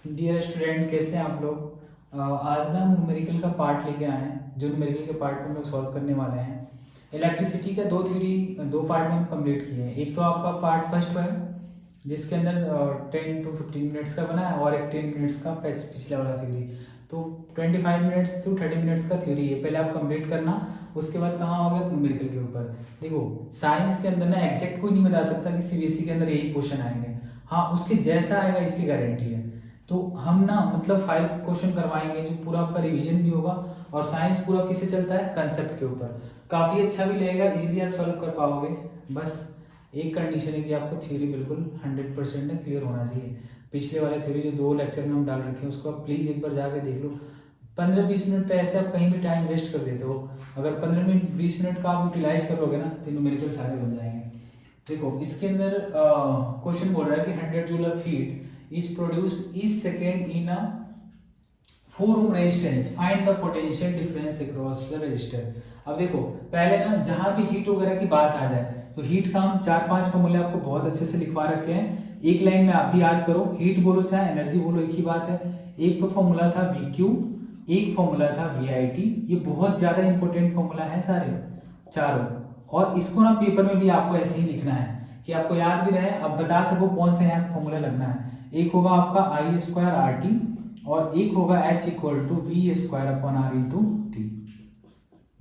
Dear student, कैसे हैं आप लोग। आज ना हम न्यूमेरिकल का पार्ट लेके आए हैं, जो न्यूमेरिकल के पार्ट में हम लोग सॉल्व करने वाले हैं। इलेक्ट्रिसिटी का दो थ्योरी दो पार्ट में हम कंप्लीट किए हैं। एक तो आपका पार्ट फर्स्ट है जिसके अंदर 10 to 15 मिनट्स का बना है, और एक 10 मिनट्स का पिछले वाला थ्योरी। तो 25 मिनट्स to 30 मिनट्स का थ्योरी है, पहले आप कंप्लीट करना। उसके बाद कहाँ हो गया न्यूमेरिकल के ऊपर। देखो, साइंस के अंदर ना एग्जैक्ट कोई नहीं बता सकता कि सीबीएसई के अंदर यही क्वेश्चन आएंगे। हाँ, उसके जैसा आएगा इसकी गारंटी है। तो हम ना मतलब 5 क्वेश्चन करवाएंगे, जो पूरा आपका रिवीजन भी होगा। और साइंस पूरा किससे चलता है, कंसेप्ट के ऊपर। काफ़ी अच्छा भी लगेगा, इजीली आप सॉल्व कर पाओगे। बस एक कंडीशन है कि आपको थ्योरी बिल्कुल 100% क्लियर होना चाहिए। पिछले वाले थ्योरी जो 2 लेक्चर में हम डाल रखे हैं उसको आप प्लीज़ एक बार जाकर देख लो। 15-20 मिनट तो ऐसे आप कहीं भी टाइम वेस्ट कर देते हो। अगर 15-20 मिनट का आप यूटिलाइज करोगे ना तो न्यूमेरिकल सारे बन जाएंगे। देखो, इसके अंदर क्वेश्चन बोल रहा है कि 100 joule of heat is produce each second in a 4 ohm resistance, find the potential difference across the resistor. अब देखो, पहले ना जहां भी हीट वगैरह की बात आ जाए तो हीट का हम 4-5 फॉर्मूले आपको बहुत अच्छे से लिखवा रखे हैं। एक लाइन में आप भी याद करो, हीट बोलो चाहे एनर्जी बोलो एक ही बात है। एक तो फॉर्मूला था वी क्यू, एक फॉर्मूला था वी आई टी। ये बहुत ज्यादा इंपॉर्टेंट फॉर्मूला है सारे चारों। और इसको ना पेपर में भी आपको ऐसे ही लिखना है कि आपको याद भी रहे, आप बता सको कौन सा यहाँ फॉर्मूला लगना है। एक होगा आपका आई स्क्वायर आर टी, और एक होगा H equal to V square upon R into T.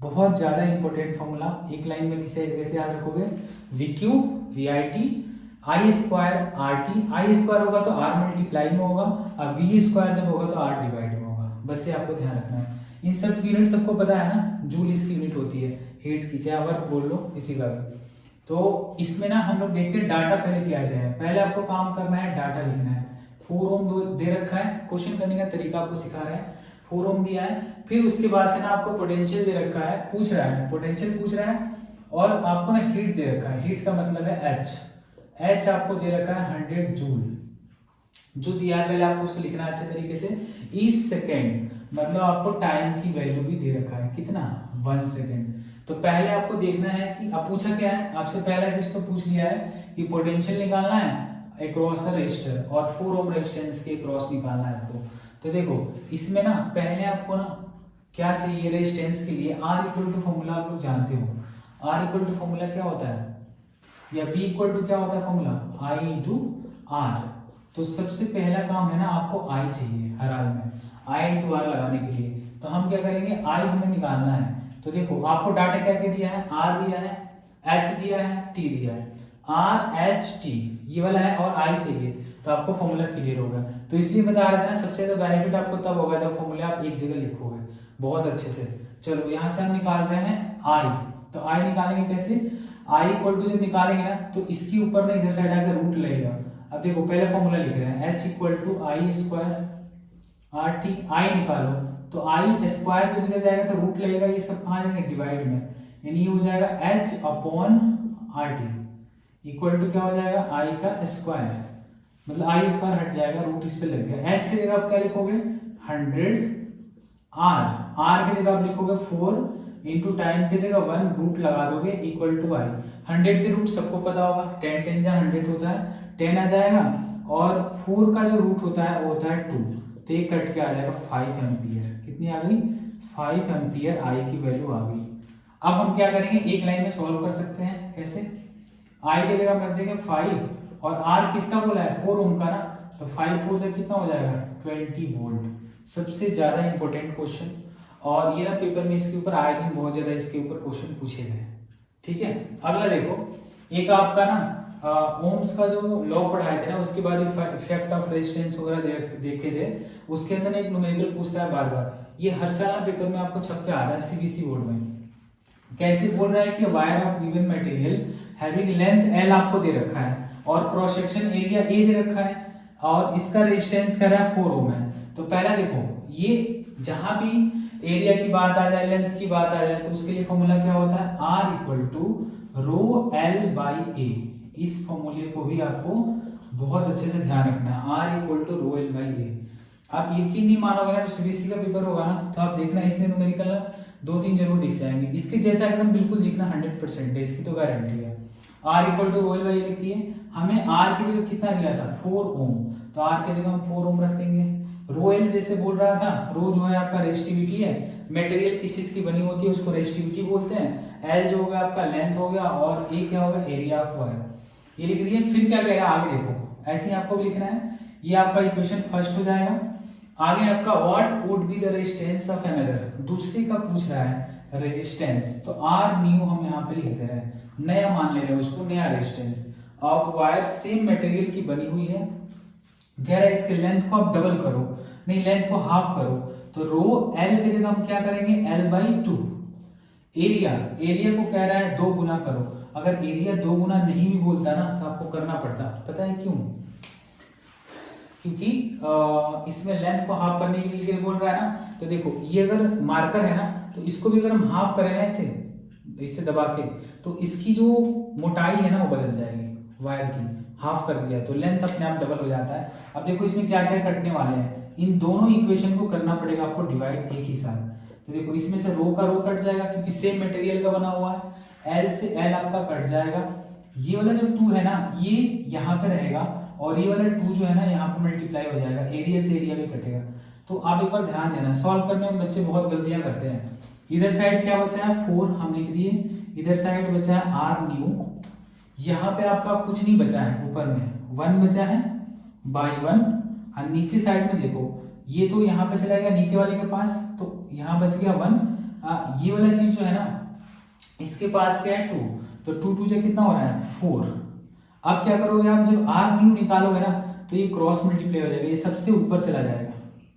बहुत ज्यादा इंपॉर्टेंट फॉर्मूला। एक लाइन में किसे कैसे याद रखोगे, V Q V I T I square R T. I square होगा तो आर मल्टीप्लाई में होगा, और वी स्क्वायर जब होगा तो आर डिवाइड में होगा। बस ये आपको ध्यान रखना है। इन सब की यूनिट सबको पता है ना, जूल इसकी यूनिट होती है हीट की, चाहे वर्क बोल लो किसी का भी। तो इसमें ना हम लोग देखते हैं डाटा पहले क्या दिया है। पहले आपको काम करना है, डाटा लिखना है। 4 ओम दे रखा है, क्वेश्चन करने का तरीका आपको सिखा रहा है। 4 ओम दिया है, फिर उसके बाद से ना आपको पोटेंशियल दे रखा है, पूछ रहा है पोटेंशियल पूछ रहा है। और आपको ना हीट दे रखा है, हीट का मतलब है एच। एच आपको दे रखा है 100 जूल। जो दिया है पहले आपको उसको लिखना है अच्छे तरीके से। ईच सेकेंड मतलब आपको टाइम की वैल्यू भी दे रखा है, कितना 1 सेकेंड। तो पहले आपको देखना है कि अब पूछा क्या है आपसे, पहला चीज तो पूछ लिया है कि पोटेंशियल निकालना है अक्रॉस द रेजिस्टर, और 4 ओम रेजिस्टेंस के अक्रॉस निकालना है आपको। तो देखो, इसमें ना पहले आपको ना क्या चाहिए रेजिस्टेंस के लिए, आर इक्वल टू फॉर्मूला आप लोग जानते हो। आर इक्वल टू फॉर्मूला क्या होता है, या V इक्वल टू क्या होता है फॉर्मूला, I इंटू आर। तो सबसे पहला काम है ना, आपको I चाहिए हर हाल में, I इंटू आर लगाने के लिए। तो हम क्या करेंगे, I हमें निकालना है। तो देखो, आपको डाटा क्या क्या दिया है, R दिया है, H दिया है, T दिया है। R H T ये वाला है, और I चाहिए। तो आपको फॉर्मूला क्लियर होगा। तो इसलिए बता रहा था ना, सबसे ज्यादा बेनिफिट आपको तब होगा जब फॉर्मूला आप एक जगह लिखोगे बहुत अच्छे से। चलो, यहाँ से हम निकाल रहे हैं I। तो I निकालेंगे कैसे, आई इक्वल टू जब निकालेंगे ना तो इसके ऊपर ना इधर साइड आकर रूट लगेगा। अब देखो, पहले फॉर्मूला लिख रहे हैं H equal to I square R T. I निकालो तो आई स्क्वायर जब इधर जाएगा तो रूट लगेगा, ये सब कहाँ जाएंगे डिवाइड में, यानी ये हो जाएगा H upon R T equal to क्या हो जाएगा, आई का स्क्वायर। मतलब आई स्क्वायर हट जाएगा, रूट इस पे लग गया। एच की जगह आप क्या लिखोगे 100, आर की जगह आप लिखोगे 4 इंटू टाइम की जगह 1 रूट लगा दोगे इक्वल टू आई। 100 के रूट सबको पता होगा, 10 10 जा 100 होता है, 10 आ जाएगा। और 4 का जो रूट होता है वो होता है 2, तो ये कट के आ जाएगा 5 एम्पियर। कितनी आ गई, 5 एम्पियर आई की वैल्यू आ गई। अब हम क्या करेंगे, एक लाइन में सॉल्व कर सकते हैं। कैसे, आई की जगह रख देंगे 5, और आर किसका बोला है 4 ओम का ना, तो 5 4 से कितना हो जाएगा 20 वोल्ट। सबसे ज्यादा इंपॉर्टेंट क्वेश्चन, और ये ना पेपर में इसके ऊपर आए दिन बहुत ज्यादा इसके ऊपर क्वेश्चन पूछे गए। ठीक है, अगला देखो, एक आपका ना ओम्स का जो लॉ पढ़ाए थे ना, उसके बाद इफेक्ट ऑफ रेजिस्टेंस वगैरह देखे थे। उसके अंदर एक न्यूमेरिकल पूछता है बार बार, ये हर साल पेपर में आपको छप के आ रहा है सीबीएसई बोर्ड में। कैसे बोल रहा है कि wire of given material having length L आपको दे रखा है, और क्रॉस सेक्शन एरिया ए दे रखा है, और इसका रेजिस्टेंस कर रहा है 4 ओम है। तो पहला देखो, ये जहां भी एरिया की बात आ जाए, लेंथ की बात आ जाए, तो उसके लिए फॉर्मूला क्या होता है, R equal to rho L by A. इस फॉर्मूले को भी आपको बहुत अच्छे से ध्यान रखना है, R equal to rho L by A. आप यकीन नहीं मानोगे ना, जो सीबीएसई का पेपर होगा ना, तो आप देखना इसमें न्यूमेरिकल ना 2-3 जरूर दिख जाएंगे। इसके जैसा एकदम बिल्कुल दिखना 100% है, इसकी तो गारंटी है। R equal to rho L by A लिख दिए, हमें आर की जगह कितना दिया था 4 ओम, तो आर की जगह हम 4 ओम रख देंगे। रो एल जैसे बोल रहा था, रो जो है आपका रेजिस्टिविटी है, मटेरियल किस चीज की बनी होती है उसको रेजिस्टिविटी बोलते हैं। एल जो होगा आपका लेंथ हो गया, और ए क्या होगा, एरिया ऑफ वायर। ये लिख दिए। फिर क्या कहेगा आगे देखो, ऐसे ही आपको भी लिखना है। ये आपका इक्वेशन फर्स्ट हो जाएगा। आगे आपका what would be the resistance of another, दूसरे का पूछ रहा है रेजिस्टेंस, तो आर न्यू हम यहाँ पे लिख दे रहे हैं, नया मान ले रहे हैं उसको, नया resistance of wire same material की बनी हुई है। कह रहा है इसके लेंथ को आप डबल करो, नहीं लेंथ को हाफ करो, तो रो एल की जगह हम क्या करेंगे, एल बाई 2। एरिया, एरिया को कह रहा है 2 गुना करो। अगर एरिया 2 गुना नहीं भी बोलता ना तो आपको करना पड़ता, पता है क्यों? क्योंकि इसमें लेंथ को हाफ करने के लिए बोल रहा है ना। तो देखो ये अगर मार्कर है ना, तो इसको भी अगर हम हाफ करें ना इससे दबा के, तो इसकी जो मोटाई है ना वो बदल जाएगी वायर की। हाफ कर दिया तो लेंथ अपने आप डबल हो जाता है। अब देखो इसमें क्या क्या कटने वाले हैं, इन दोनों इक्वेशन को करना पड़ेगा आपको डिवाइड एक ही साथ। तो देखो इसमें से रो का रो कट जाएगा क्योंकि सेम मटेरियल का बना हुआ है, एल से एल आपका कट जाएगा। ये वाला जो 2 है ना ये यहाँ पे रहेगा, और ये वाला 2 जो है ना यहाँ पे मल्टीप्लाई हो जाएगा, एरिया से एरिया भी कटेगा। तो आप एक बार ध्यान देना, सॉल्व करने में बच्चे बहुत गलतियां करते हैं। इधर साइड क्या बचा है 4 हम लिख दिए, इधर साइड बचा है आर न्यू, यहाँ पे आपका कुछ नहीं बचा है, ऊपर में 1 बचा है बाई 1, और नीचे साइड में देखो ये तो यहाँ पे चला गया नीचे वाले के पास, तो यहाँ बच गया 1। ये वाला चीज जो है ना इसके पास क्या है 2, तो 2 2 से कितना हो रहा है 4। अब क्या करोगे आप, जब आर न्यू निकालोगे ना तो ये क्रॉस मल्टीप्लाई हो जाएगा, ये सबसे ऊपर चला जाएगा,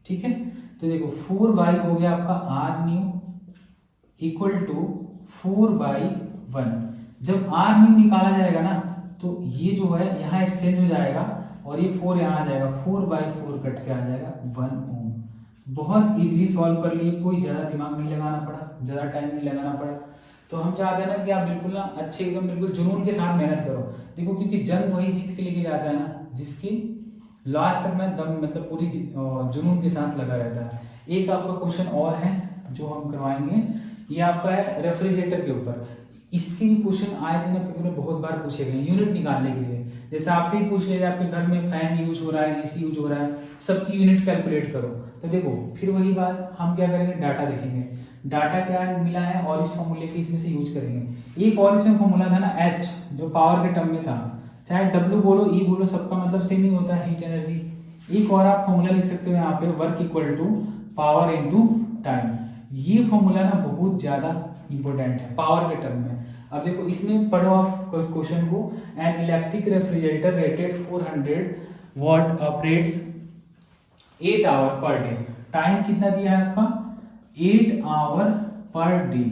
ठीक है। तो देखो 4 बाई हो गया आपका R new equal to 4 by 1। जब आर न्यू निकाला जाएगा ना तो ये जो है यहाँ एक्सचेंज हो जाएगा, और ये 4 यहाँ आ जाएगा, 4 बाई 4 कट के आ जाएगा 1 ओम। बहुत इजीली सॉल्व कर लिए, कोई ज़्यादा दिमाग नहीं लगाना पड़ा, ज़्यादा टाइम नहीं लगाना पड़ा। तो हम चाहते हैं ना कि आप बिल्कुल ना अच्छे एकदम बिल्कुल जुनून के साथ मेहनत करो। देखो क्योंकि जंग वही जीत के लेके जाता है ना जिसकी लास्ट तक में दम मतलब पूरी जुनून के साथ लगा रहता है। एक आपका क्वेश्चन और है जो हम करवाएंगे, ये आपका है रेफ्रिजरेटर के ऊपर। इसके भी क्वेश्चन आए दिन पेपर में बहुत बार पूछे गए यूनिट निकालने के लिए। जैसे आपसे ही पूछ लिया आपके घर में फैन यूज हो रहा है, एसी यूज हो रहा है, सबकी यूनिट कैलकुलेट करो। तो देखो फिर वही बात, हम क्या करेंगे, डाटा देखेंगे, डाटा क्या मिला है और इस फॉर्मूले के इसमें से यूज करेंगे। एक और इसमें फॉर्मूला था ना एच, जो पावर के टर्म में था, चाहे डब्ल्यू बोलो ई बोलो सबका मतलब सेम ही होता है, हीट एनर्जी। एक और आप फॉर्मूला लिख सकते हो यहाँ पे, work equal to power into time. ये फॉर्मूला ना बहुत ज्यादा इंपॉर्टेंट है पावर के टर्म में। अब देखो इसमें पढ़ो आप क्वेश्चन को, an electric refrigerator rated 400 watt operates 8 hour per day. Time कितना दिया है आपका 8 आवर पर डे।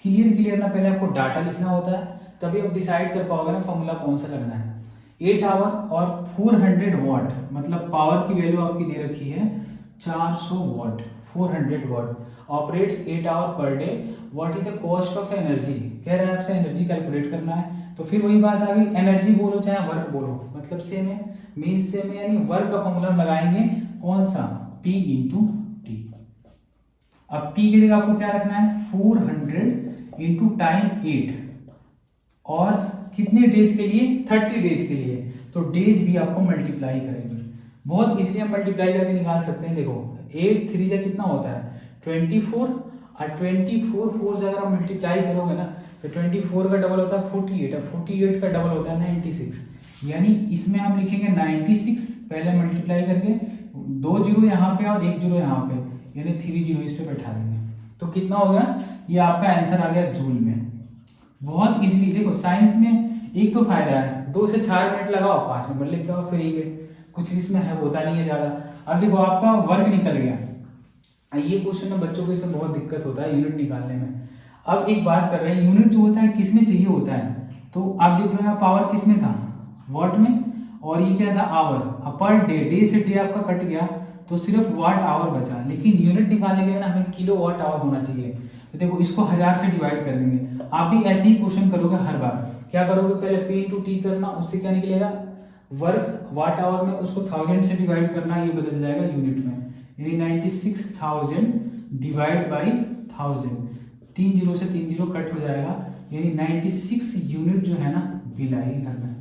क्लियर ना, पहले आपको डाटा लिखना होता है तभी आप डिसाइड कर पाओगे ना फॉर्मूला कौन सा लगना है। 8 आवर और 400 वॉट, मतलब पावर की वैल्यू आपकी दे रखी है 400 watt, 400 watt operates 8 hour per day. What is the cost of energy, कह रहा है आपसे एनर्जी कैलकुलेट करना है। तो फिर वही बात आ गई, एनर्जी बोलो चाहे वर्क बोलो मतलब सेम है, मीन्स सेम है, यानी वर्क का फॉर्मूला लगाएंगे कौन सा, P इंटू टी। अब P की जगह आपको क्या रखना है 400 इंटू टाइम 8, और कितने डेज के लिए 30 डेज के लिए, तो डेज भी आपको मल्टीप्लाई करेंगे। बहुत इजीली हम मल्टीप्लाई करके निकाल सकते हैं। देखो 8 3 से कितना होता है 24, और 24 4 से अगर आप मल्टीप्लाई करोगे ना तो 24 का डबल होता है 48, और 48 का डबल होता है 96। यानी इसमें हम लिखेंगे 96 पहले मल्टीप्लाई करके, 2 जीरो यहाँ पे और 1 जीरो यहाँ पे, यानी 3 जीरो इस पे बैठा देंगे। तो कितना हो गया, ये आपका आंसर आ गया जूल में। बहुत इजीली। देखो साइंस में एक तो फायदा है, 2 से 4 मिनट लगाओ 5 नंबर लेके आओ फ्री के, कुछ इसमें है होता नहीं है ज्यादा। अब देखो आपका वर्क निकल गया, ये क्वेश्चन में बच्चों को इसमें बहुत दिक्कत होता है यूनिट निकालने में। अब एक बात कर रहे हैं, यूनिट जो होता है किस में चाहिए होता है, तो आप देख रहे हो पावर किस में था वॉट में, और ये क्या था आवर। पर डे, डे से डे आपका कट गया तो सिर्फ वाट आवर बचा, लेकिन यूनिट निकालने के लिए ना हमें किलो वाट आवर होना चाहिए। तो देखो इसको 1000 से डिवाइड कर देंगे। आप भी ऐसे ही क्वेश्चन करोगे हर बार, क्या करोगे पहले P इंटू टी करना, उससे क्या निकलेगा वर्क वाट आवर में, उसको 1000 से डिवाइड करना, ये बदल जाएगा यूनिट में, यानी 96,000 डिवाइड बाई 1000, 3 जीरो से 3 जीरो कट हो जाएगा, यानी 96 यूनिट जो है ना बिलाई करना है।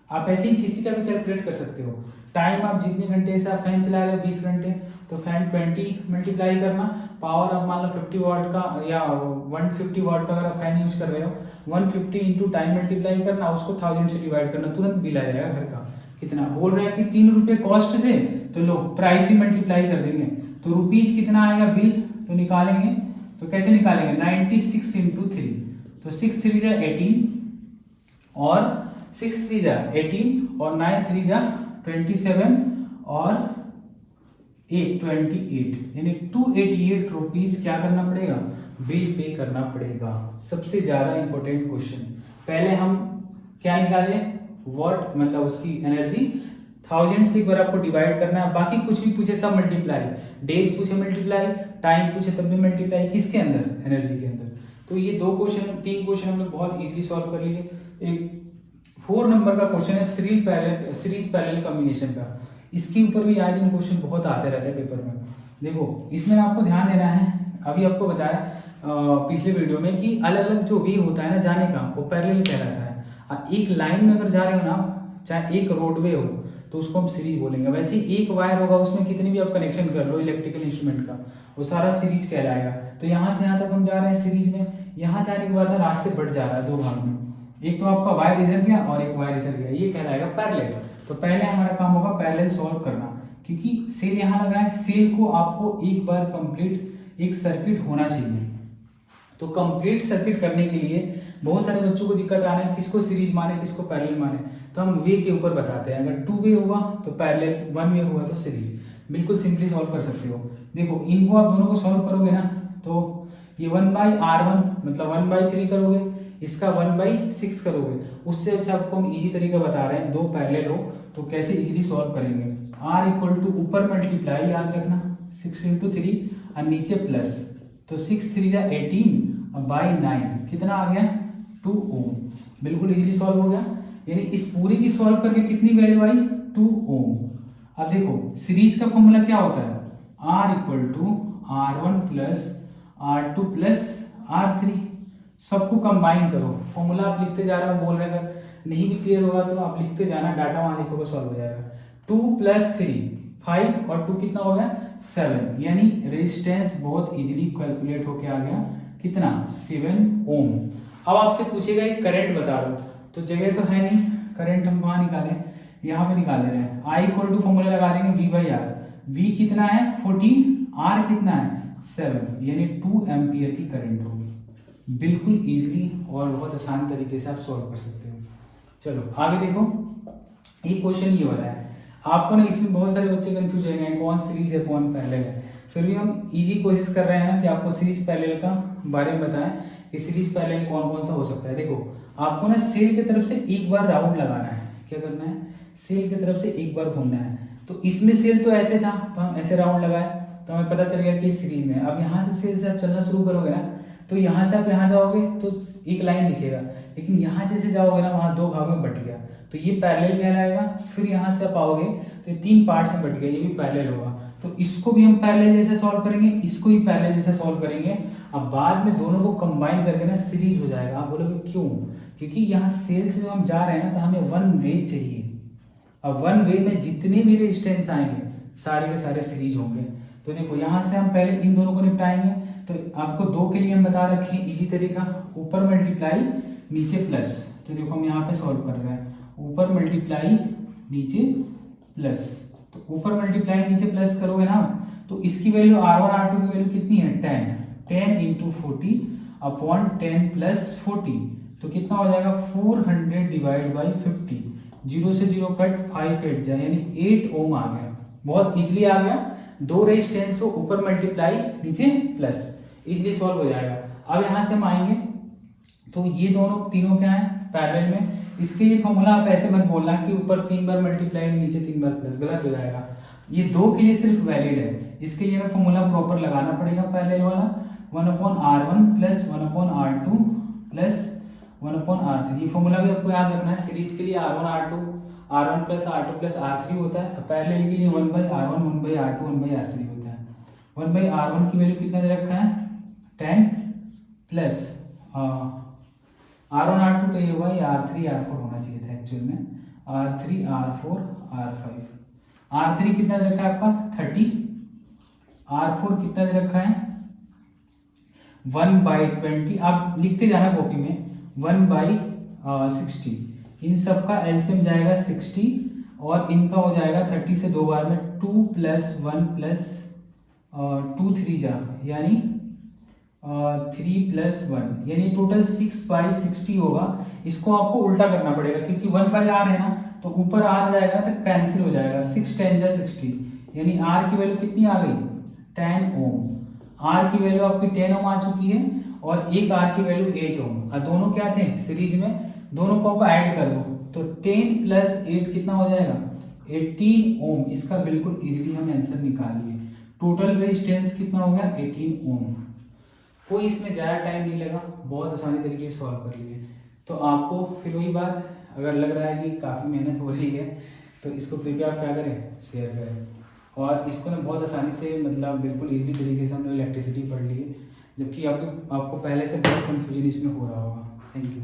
आप ऐसे ही किसी का भी कैलकुलेट कर सकते हो, टाइम आप जितने घंटे से आप फैन चला रहे हो 20 घंटे, तो फैन 20 मल्टीप्लाई करना, पावर आप मान लो 50 वाट का या 150 वाट का अगर आप फैन यूज कर रहे हो, 150 इंटू टाइम मल्टीप्लाई करना, उसको 1000 से डिवाइड करना, तुरंत बिल आ जाएगा घर का। कितना बोल रहे हैं कि 3 रुपये कॉस्ट से, तो लो प्राइस ही मल्टीप्लाई कर देंगे, तो रुपीज कितना आएगा बिल, तो निकालेंगे। तो कैसे निकालेंगे, 96 इंटू 3, तो 6 3 जा 18 और 6 3 जा 18 और 9 3 जा 27 और 8 28, यानी 288 रुपीज क्या करना पड़ेगा, बिल पे करना पड़ेगा। सबसे ज्यादा इंपॉर्टेंट क्वेश्चन, पहले हम क्या निकाले, वॉट मतलब उसकी एनर्जी, 1000 से एक बार आपको डिवाइड करना है, बाकी कुछ भी पूछे सब मल्टीप्लाई, डेज पूछे मल्टीप्लाई, टाइम पूछे तब भी मल्टीप्लाई, किसके अंदर, एनर्जी के अंदर। तो ये 3 क्वेश्चन हम लोग बहुत इजीली सॉल्व कर लिए। एक 4 नंबर का क्वेश्चन है सीरीज पैरेलल कॉम्बिनेशन का, इसके ऊपर भी आए दिन क्वेश्चन बहुत आते रहते हैं पेपर में। देखो इसमें आपको ध्यान देना है, अभी आपको बताया पिछले वीडियो में कि अलग अलग जो वे होता है ना जाने का, वो पैरेलल कहलाता है। एक लाइन में अगर जा रहे हो ना, चाहे एक रोडवे हो, तो उसको हम सीरीज बोलेंगे। वैसे एक वायर होगा, उसमें कितनी भी आप कनेक्शन कर लो इलेक्ट्रिकल इंस्ट्रूमेंट का, वो सारा सीरीज कहलाएगा। तो यहाँ से यहाँ तक हम जा रहे हैं सीरीज में, यहाँ जाने के बाद ना रास्ते बढ़ जा रहा है 2 भाग में, एक तो आपका वायर इधर गया और एक वायर इधर गया, ये कहलाएगा पैरेलल। तो पहले हमारा काम होगा पैरेलल सॉल्व करना, क्योंकि सेल यहाँ लगा है, सेल को आपको एक बार कंप्लीट एक सर्किट होना चाहिए। तो कंप्लीट सर्किट करने के लिए बहुत सारे बच्चों को दिक्कत आ रहा है, किसको सीरीज माने किसको पैरेलल माने, तो हम वे के ऊपर बताते हैं। अगर 2 वे हुआ तो पैरेलल, 1 वे हुआ तो सीरीज, बिल्कुल सिंपली सॉल्व कर सकते हो। देखो इनको आप दोनों को सॉल्व करोगे ना, तो ये 1/R1 मतलब 1/3 करोगे, इसका 1/6 करोगे। उससे अच्छा आपको हम इजी तरीका बता रहे हैं, 2 पैरेलल हो तो कैसे इजीली सॉल्व करेंगे। R इक्वल टू ऊपर मल्टीप्लाई, याद रखना 6 इंटू 3 और नीचे प्लस, तो 6 3 जा 18 और बाई 9 कितना आ गया 2 ओम, बिल्कुल इजीली सॉल्व हो गया। यानी इस पूरी की सॉल्व करके कितनी वैल्यू आई 2 ओम। अब देखो सीरीज का फॉर्मूला क्या होता है, R equal to R1 plus R2 plus R3, सबको कंबाइन करो। फॉर्मूला आप लिखते जा रहे हो, बोल रहे हैं, अगर नहीं भी क्लियर होगा तो आप लिखते जाना, डाटा वहां लिखोगे सॉल्व हो जाएगा। 2 + 3 5 और 2 कितना हो गया 7, यानी रेजिस्टेंस बहुत इजीली कैलकुलेट होके आ गया, कितना 7 ओम। अब आपसे पूछेगा एक करंट बता दो, तो जगह तो है नहीं, करंट हम वहां निकालें, यहाँ पे निकाल दे रहे हैं। I इक्वल टू फॉर्मूला लगा देंगे V/R, V कितना है 14, R कितना है 7, यानी 2 एम्पियर की करंट होगी। बिल्कुल इजीली और बहुत आसान तरीके से आप सॉल्व कर सकते हो। चलो आगे देखो, एक क्वेश्चन ये वाला है, आपको ना इसमें बहुत सारे बच्चे कंफ्यूज हो गए कौन सीरीज है कौन पैरेलल है। फिर भी हम इजी कोशिश कर रहे हैं ना कि आपको सीरीज पैरेलल का बारे में बताएं कि सीरीज पैरेलल कौन कौन सा हो सकता है। देखो आपको ना सेल की तरफ से एक बार राउंड लगाना है, क्या करना है, सेल की तरफ से एक बार घूमना है। तो इसमें सेल तो ऐसे था, तो हम ऐसे राउंड लगाए, तो हमें पता चल गया कि सीरीज में। अब यहाँ से सेल से आप चलना शुरू करोगे ना, तो यहाँ से आप यहाँ जाओगे तो एक लाइन दिखेगा, लेकिन यहाँ जैसे जाओगे ना वहाँ 2 भाग में बट गया, तो ये पैरेलल कहलाएगा। फिर यहाँ से आप आओगे तो ये 3 पार्ट्स में बट गया, ये भी पैरेलल होगा। तो इसको भी हम पैरेलल जैसे सॉल्व करेंगे, इसको भी पैरेलल जैसे सॉल्व करेंगे। अब बाद में दोनों को कंबाइन करके ना सीरीज हो जाएगा। आप बोलोगे क्यों, क्योंकि यहाँ सेल से हम जा रहे हैं ना, तो हमें 1 वे चाहिए। अब 1 वे में जितने भी रेजिस्टेंस आएंगे सारे के सारे सीरीज होंगे। तो देखो यहाँ से हम पहले इन दोनों को निपटाएंगे। तो आपको 2 के लिए हम बता रखे हैं इजी तरीका, ऊपर मल्टीप्लाई नीचे प्लस। तो देखो हम यहाँ पे सॉल्व कर रहे हैं, ऊपर मल्टीप्लाई नीचे प्लस। तो ऊपर मल्टीप्लाई नीचे प्लस करोगे ना, तो इसकी वैल्यू R1 R2 की वैल्यू कितनी है 10 इंटू 40 अपॉन 10 प्लस 40, तो कितना हो जाएगा 400 डिवाइड बाई 50, 0 से 0 कट 5 8 जाए, यानी 8 ओम आ गया। बहुत इजीली आ गया, 2 रेजिस्टेंस को ऊपर मल्टीप्लाई नीचे प्लस, इजीली सॉल्व हो जाएगा। अब यहाँ से हम आएंगे तो ये तीनों क्या है पैरेलल में। इसके लिए फॉर्मूला आप ऐसे मत बोलना कि ऊपर 3 बार मल्टीप्लाई नीचे 3 बार प्लस, गलत हो जाएगा। ये 2 के लिए सिर्फ वैलिड है, इसके लिए हमें फॉर्मूला प्रॉपर लगाना पड़ेगा पैरेलल वाला, 1/R1 plus 1/R2 plus 1/R3। ये फॉर्मूला भी आपको याद रखना है। सीरीज के लिए R1 plus R2 plus R3 होता है, पैरेलल के लिए 1/R1 1/R2 1/R3 होता है। 1/R1 की वैल्यू कितना दे रखा है 10 प्लस R1 R2 तो ये हुआ, ये R3 R4 होना चाहिए था एक्चुअल में, R3 R4 R5, R3 कितना दे रखा है आपका 30, R4 कितना दे रखा है 1/20। आप लिखते जाना कॉपी में 1/60। इन सब का एलसीएम जाएगा 60 और इनका हो जाएगा 30 से 2 बार में 2 + 1 + 2 3 जा यानी 3 + 1 यानी टोटल 6/60 होगा। इसको आपको उल्टा करना पड़ेगा क्योंकि 1/r है ना, तो ऊपर r जाएगा तो कैंसिल हो जाएगा। 6 10 जा 60 यानी r की वैल्यू कितनी आ गई 10 ओम। r की वैल्यू आपकी 10 ओम आ चुकी है और एक r की वैल्यू 8 ओम। और दोनों क्या थे सीरीज में, दोनों को आप ऐड कर दो तो 10 + 8 कितना हो जाएगा 18 ओम। इसका बिल्कुल इजीली हम आंसर निकाल लिए। टोटल रेजिस्टेंस कितना हो गया 18 ओम। कोई इसमें ज़्यादा टाइम नहीं लगा, बहुत आसानी तरीके से सॉल्व कर लिए। तो आपको फिर वही बात, अगर लग रहा है कि काफ़ी मेहनत हो रही है तो इसको कृपया आप क्या करें शेयर करें। और इसको ना बहुत आसानी से मतलब बिल्कुल इजीली तरीके से हमने इलेक्ट्रिसिटी पढ़ ली है, जबकि आपको पहले से बहुत कन्फ्यूजन इसमें हो रहा होगा। Thank you.